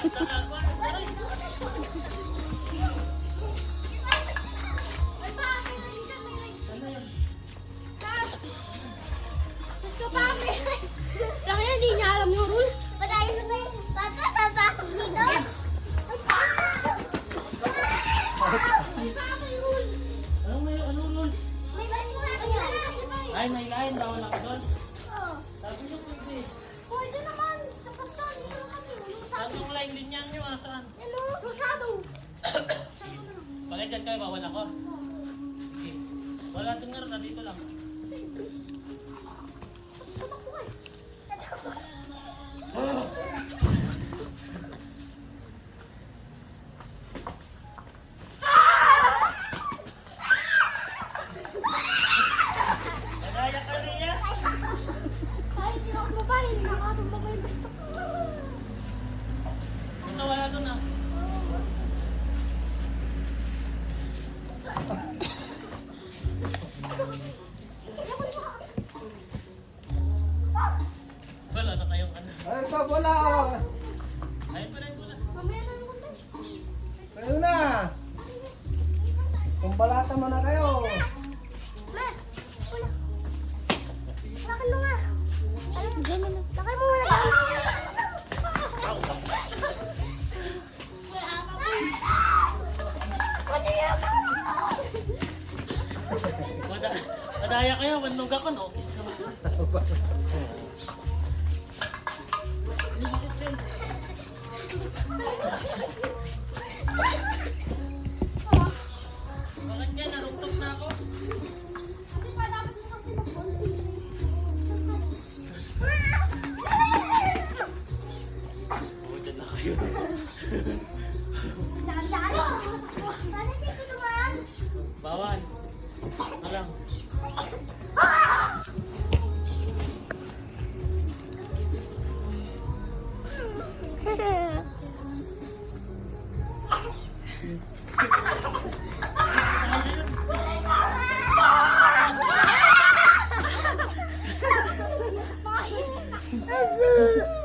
Gusto pa kami. Kaya hindi niya alam yung rule. Patayo na ba yung tata, papasok dito. Anong rules? May line mo na kayo. Ay, may line. Bawal ako doon. Oo. Sabi niyo pwede. Pwede naman. Tapos saan ito kami. Anong line din yan nyo? Saan? Hello, Rosado. Bakit dyan kayo? Bawal ako. Okay. Wala itong nga. Dito lang. Madaya ka niya. Ay, hindi ako mobile. Nakatong mobile. Basta wala doon ah. Wala na kayong ano. Ay, ito, bola! Ayun pa rin wala. Mamaya na naman tayo. Kayo na! Kumbalata mo na kayo! Ma, wala. Lakan mo nga. Alam mo, gano'n na. Lakan mo muna. Madaya kayo, manlog ako, no? Isa ba? Bakit yan? Narugtog na ako. Oo, dyan na kayo. Bakit dito naman? Bawal. Ano lang. Bye.